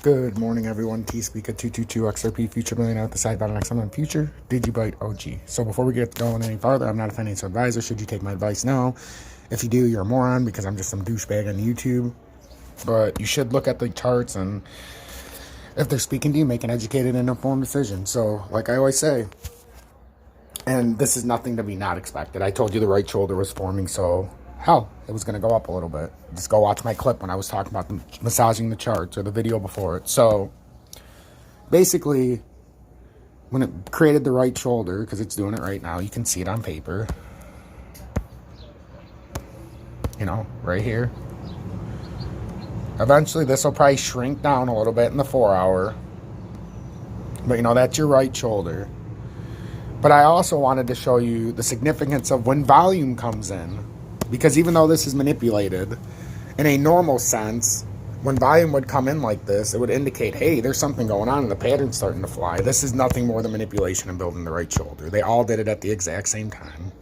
Good morning, everyone. T-Speaker 222 XRP Future Millionaire with the side button XM Future Digibite OG. So before we get going any farther, I'm not a financial advisor. Should you take my advice? No. If you do, you're a moron because I'm just some douchebag on YouTube. But you should look at the charts, and if they're speaking to you, make an educated and informed decision. So, like I always say, and this is nothing to be not expected. I told you the right shoulder was forming, so hell, it was going to go up a little bit. Just go watch my clip when I was talking about massaging the charts, or the video before it. So basically, when it created the right shoulder, because it's doing it right now, you can see it on paper. You know, right here. Eventually, this will probably shrink down a little bit in the 4 hour. But, you know, that's your right shoulder. But I also wanted to show you the significance of when volume comes in. Because even though this is manipulated, in a normal sense, when volume would come in like this, it would indicate, hey, there's something going on and the pattern's starting to fly. This is nothing more than manipulation and building the right shoulder. They all did it at the exact same time.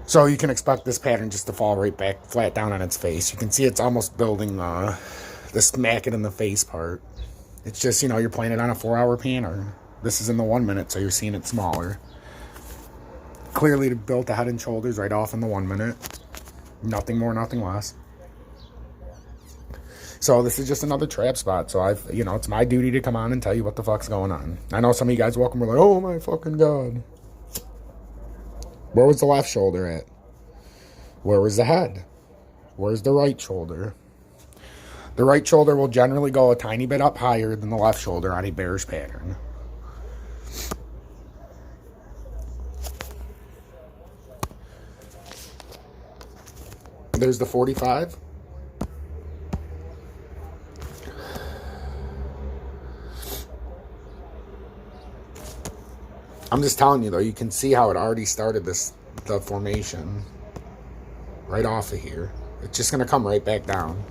So you can expect this pattern just to fall right back flat down on its face. You can see it's almost building the smack it in the face part. It's just, you know, you're playing it on a 4 hour pattern. This is in the 1 minute, so you're seeing it smaller. Clearly built the head and shoulders right off in the 1 minute. Nothing more, nothing less. So this is just another trap spot. So it's my duty to come on and tell you what the fuck's going on. I know some of you guys welcome were like, oh my fucking God. Where was the left shoulder at? Where was the head? Where's the right shoulder? The right shoulder will generally go a tiny bit up higher than the left shoulder on a bearish pattern. There's the 45. I'm just telling you, though, you can see how it already started the formation right off of here. It's just going to come right back down.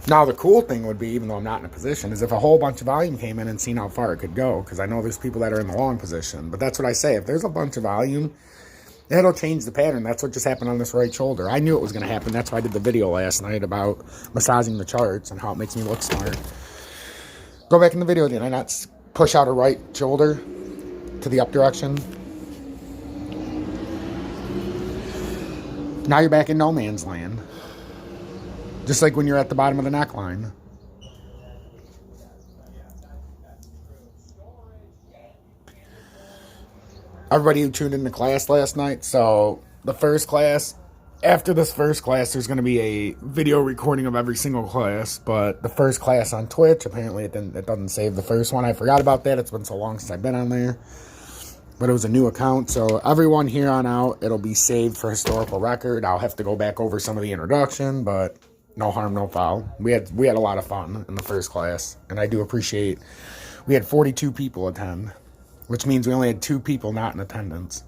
Now, the cool thing would be, even though I'm not in a position, is if a whole bunch of volume came in and seen how far it could go, because I know there's people that are in the long position. But that's what I say. If there's a bunch of volume, it'll change the pattern. That's what just happened on this right shoulder. I knew it was going to happen. That's why I did the video last night about massaging the charts and how it makes me look smart. Go back in the video. Did I not push out a right shoulder to the up direction? Now you're back in no man's land. Just like when you're at the bottom of the neckline. Everybody who tuned in to class last night, so the first class, after this first class, there's going to be a video recording of every single class, but the first class on Twitch, apparently it doesn't save the first one. I forgot about that. It's been so long since I've been on there, but it was a new account, so everyone here on out, it'll be saved for historical record. I'll have to go back over some of the introduction, but no harm, no foul. We had a lot of fun in the first class, and I do appreciate. We had 42 people attend, which means we only had 2 people not in attendance.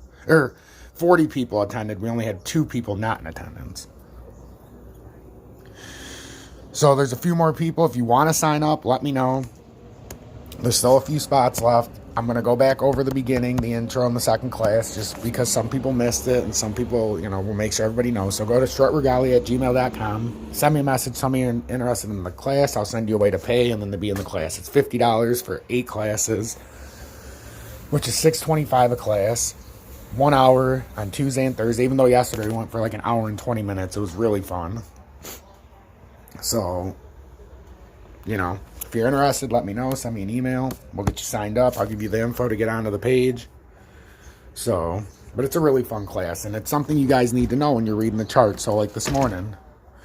40 people attended. We only had 2 people not in attendance. So there's a few more people. If you want to sign up, let me know. There's still a few spots left. I'm going to go back over the beginning, the intro, and the second class, just because some people missed it, and some people, you know, will make sure everybody knows. So go to strutrugali@gmail.com. Send me a message. Tell me you're interested in the class. I'll send you a way to pay and then to be in the class. It's $50 for 8 classes, which is $625 a class. 1 hour on Tuesday and Thursday. Even though yesterday we went for like an hour and 20 minutes. It was really fun. So, you know, if you're interested, let me know. Send me an email. We'll get you signed up. I'll give you the info to get onto the page. So, but it's a really fun class, and it's something you guys need to know when you're reading the chart. So, like this morning,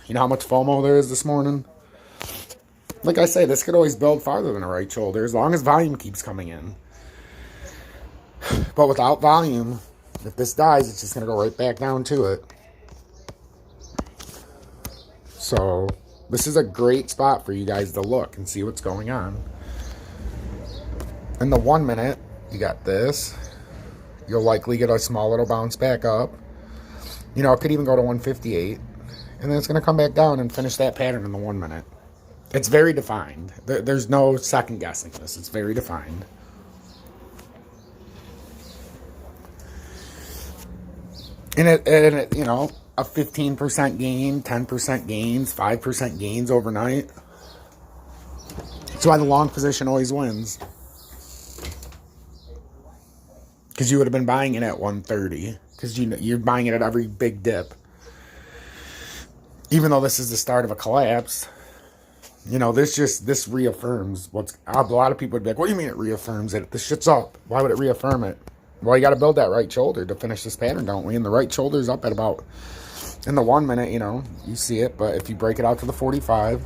you know how much FOMO there is this morning? Like I say, this could always build farther than a right shoulder as long as volume keeps coming in. But without volume, if this dies, it's just going to go right back down to it. So this is a great spot for you guys to look and see what's going on. In the 1 minute, you got this. You'll likely get a small little bounce back up. You know, it could even go to 158. And then it's going to come back down and finish that pattern in the 1 minute. It's very defined. There's no second guessing this. It's very defined. And it, you know, a 15% gain, 10% gains, 5% gains overnight. That's why the long position always wins. Because you would have been buying it at 130. Because you're buying it at every big dip. Even though this is the start of a collapse, you know, this reaffirms what's... A lot of people would be like, what do you mean it reaffirms it? This shit's up. Why would it reaffirm it? Well, you got to build that right shoulder to finish this pattern, don't we? And the right shoulder's up at about... In the 1 minute, you know, you see it. But if you break it out to the 45...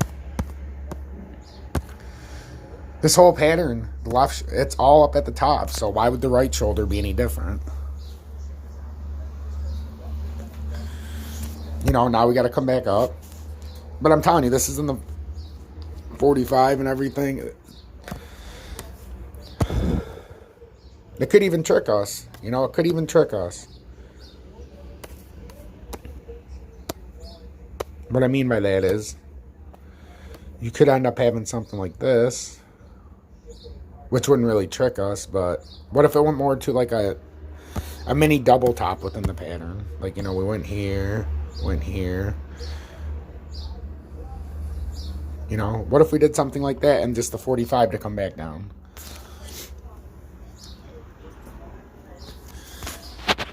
This whole pattern, the left, it's all up at the top. So why would the right shoulder be any different? You know, now we got to come back up. But I'm telling you, this is in the 45 and everything. It could even trick us. You know, it could even trick us. What I mean by that is, you could end up having something like this, which wouldn't really trick us, but what if it went more to like a mini double top within the pattern? Like, you know, we went here, went here. You know, what if we did something like that and just the 45 to come back down?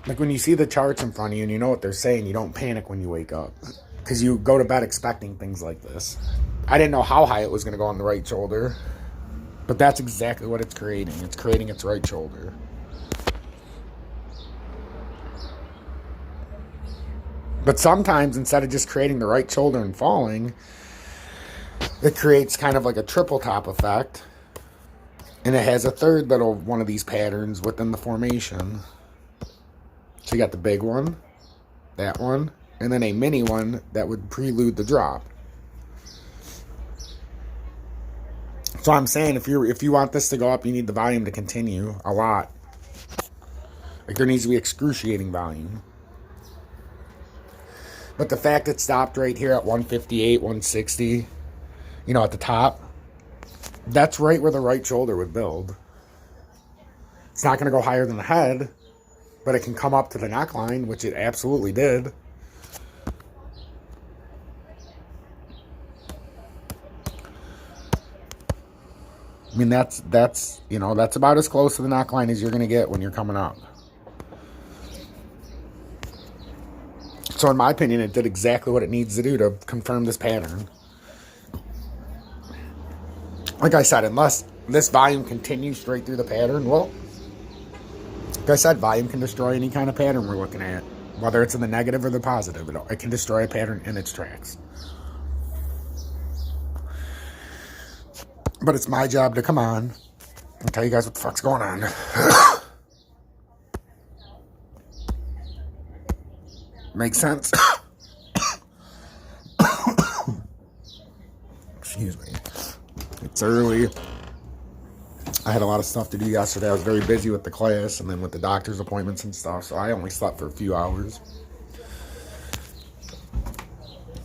Like when you see the charts in front of you and you know what they're saying, you don't panic when you wake up. Because you go to bed expecting things like this. I didn't know how high it was going to go on the right shoulder. But that's exactly what it's creating. It's creating its right shoulder. But sometimes, instead of just creating the right shoulder and falling, it creates kind of like a triple top effect. And it has a third little one of these patterns within the formation. So you got the big one, that one, and then a mini one that would prelude the drop. So I'm saying if you want this to go up, you need the volume to continue a lot. Like there needs to be excruciating volume. But the fact it stopped right here at 158, 160, you know, at the top, that's right where the right shoulder would build. It's not going to go higher than the head, but it can come up to the neckline, which it absolutely did. I mean, that's you know, that's about as close to the neckline as you're going to get when you're coming up. So in my opinion, it did exactly what it needs to do to confirm this pattern. Like I said, unless this volume continues straight through the pattern, well, like I said, volume can destroy any kind of pattern we're looking at. Whether it's in the negative or the positive, it can destroy a pattern in its tracks. But it's my job to come on and tell you guys what the fuck's going on. Makes sense? Excuse me. It's early. I had a lot of stuff to do yesterday. I was very busy with the class and then with the doctor's appointments and stuff, so I only slept for a few hours.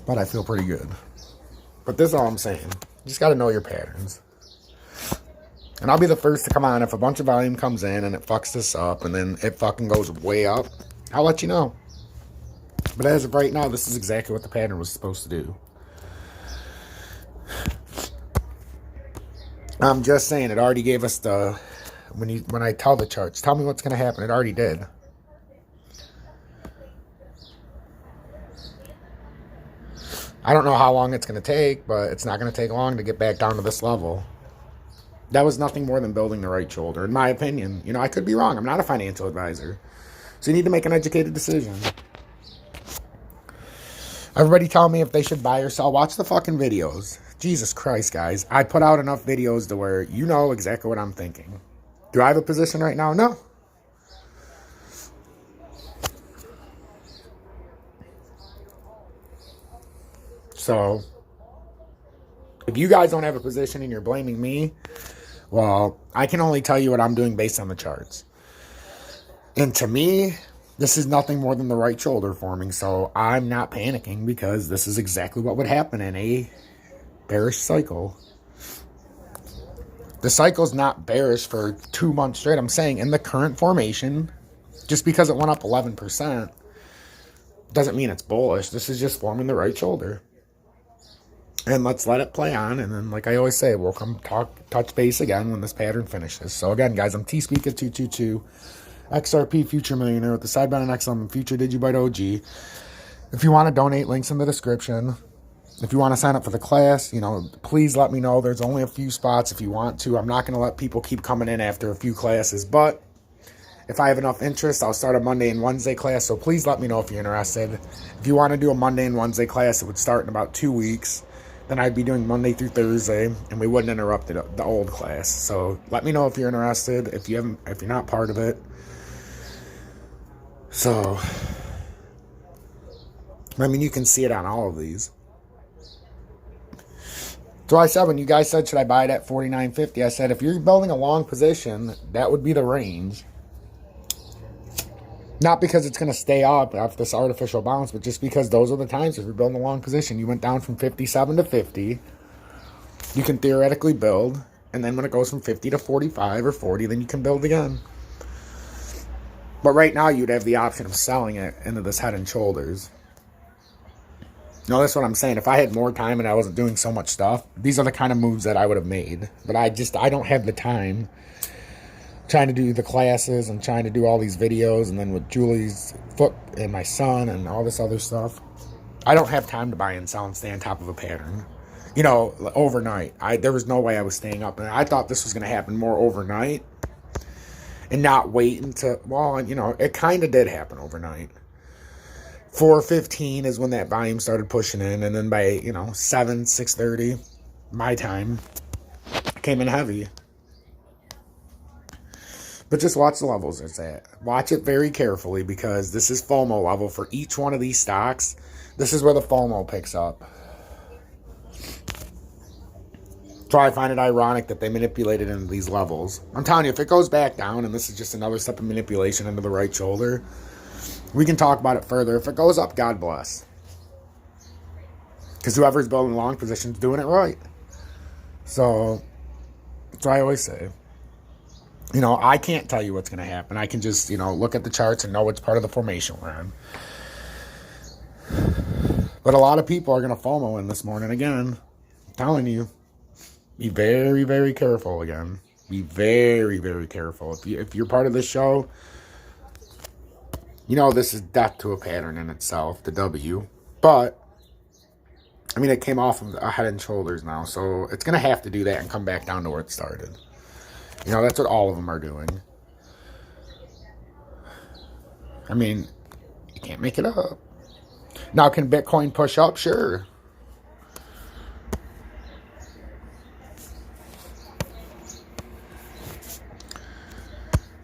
But I feel pretty good. But this is all I'm saying. You just got to know your patterns. And I'll be the first to come on if a bunch of volume comes in and it fucks this up and then it fucking goes way up. I'll let you know. But as of right now, this is exactly what the pattern was supposed to do. I'm just saying, it already gave us the... When I tell the charts, tell me what's going to happen. It already did. I don't know how long it's going to take, but it's not going to take long to get back down to this level. That was nothing more than building the right shoulder, in my opinion. You know, I could be wrong. I'm not a financial advisor. So you need to make an educated decision. Everybody tell me if they should buy or sell. Watch the fucking videos. Jesus Christ, guys. I put out enough videos to where you know exactly what I'm thinking. Do I have a position right now? No. So, if you guys don't have a position and you're blaming me, well, I can only tell you what I'm doing based on the charts. And to me, this is nothing more than the right shoulder forming, so I'm not panicking because this is exactly what would happen in a bearish cycle. The cycle's not bearish for 2 months straight. I'm saying in the current formation, just because it went up 11%, Doesn't mean it's bullish. This is just forming the right shoulder. And let's let it play on. And then, like I always say, we'll come touch base again when this pattern finishes. So again, guys, I'm T-Speaker222, XRP Future Millionaire with the sidebound and XLM Future Digibyte OG. If you want to donate, links in the description. If you want to sign up for the class, please let me know. There's only a few spots if you want to. I'm not going to let people keep coming in after a few classes, but if I have enough interest, I'll start a Monday and Wednesday class, so please let me know if you're interested. If you want to do a Monday and Wednesday class, it would start in about 2 weeks. Then I'd be doing Monday through Thursday, and we wouldn't interrupt the old class. So let me know if you're interested, if you're not part of it. So, I mean, you can see it on all of these. So I said, when you guys said, should I buy it at $49.50? I said, if you're building a long position, that would be the range. Not because it's going to stay up after this artificial bounce, but just because those are the times if you're building a long position. You went down from 57 to 50. You can theoretically build. And then when it goes from 50 to 45 or 40, then you can build again. But right now, you'd have the option of selling it into this head and shoulders. No, that's what I'm saying. If I had more time and I wasn't doing so much stuff, these are the kind of moves that I would have made. But I don't have the time. Trying to do the classes and trying to do all these videos, and then with Julie's foot and my son and all this other stuff, I don't have time to buy and sell and stay on top of a pattern, overnight. There was no way I was staying up, and I thought this was going to happen more overnight and not wait until, it kind of did happen overnight. 4:15 is when that volume started pushing in, and then by 6:30 my time, it came in heavy. But just watch the levels it's at. Watch it very carefully, because this is FOMO level for each one of these stocks. This is where the FOMO picks up. So I find it ironic that they manipulated into these levels. I'm telling you, if it goes back down, and this is just another step of manipulation into the right shoulder, we can talk about it further. If it goes up, God bless. Because whoever's building long positions doing it right. So, that's what I always say. I can't tell you what's going to happen. I can just, look at the charts and know it's part of the formation we're in. But a lot of people are going to FOMO in this morning again. I'm telling you, be very, very careful again. Be very, very careful. If you're part of this show, this is death to a pattern in itself, the W. But, it came off of a head and shoulders now. So it's going to have to do that and come back down to where it started. That's what all of them are doing. You can't make it up. Now, can Bitcoin push up? Sure.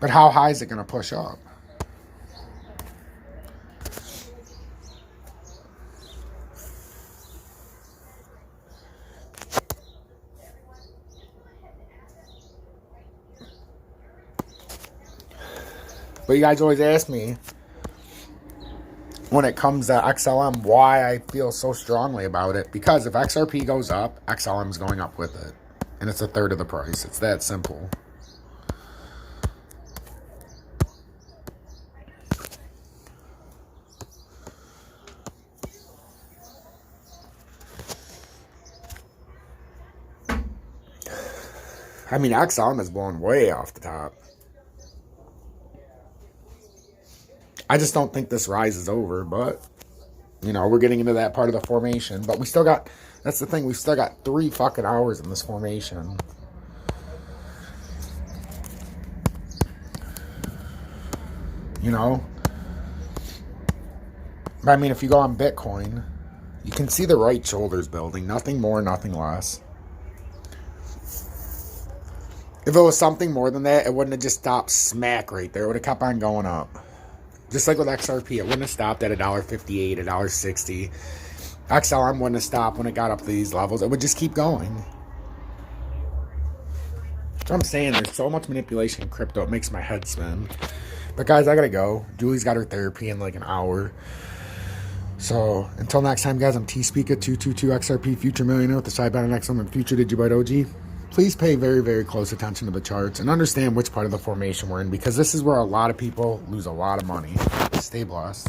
But how high is it going to push up? But you guys always ask me, when it comes to XLM, why I feel so strongly about it. Because if XRP goes up, XLM is going up with it. And it's a third of the price. It's that simple. XLM is blowing way off the top. I just don't think this rise is over, but, we're getting into that part of the formation. But we still got, that's the thing, we still got 3 fucking hours in this formation. But if you go on Bitcoin, you can see the right shoulders building. Nothing more, nothing less. If it was something more than that, it wouldn't have just stopped smack right there. It would have kept on going up. Just like with XRP, it wouldn't have stopped at $1.58, $1.60. XLM wouldn't have stopped when it got up to these levels. It would just keep going. That's what I'm saying. There's so much manipulation in crypto. It makes my head spin. But guys, I gotta go. Julie's got her therapy in like an hour. So until next time, guys, I'm T-Speaker222 XRP Future Millionaire with the sidebound and XLM and Future Digibyte OG. Please pay very, very close attention to the charts and understand which part of the formation we're in, because this is where a lot of people lose a lot of money. Stay blessed.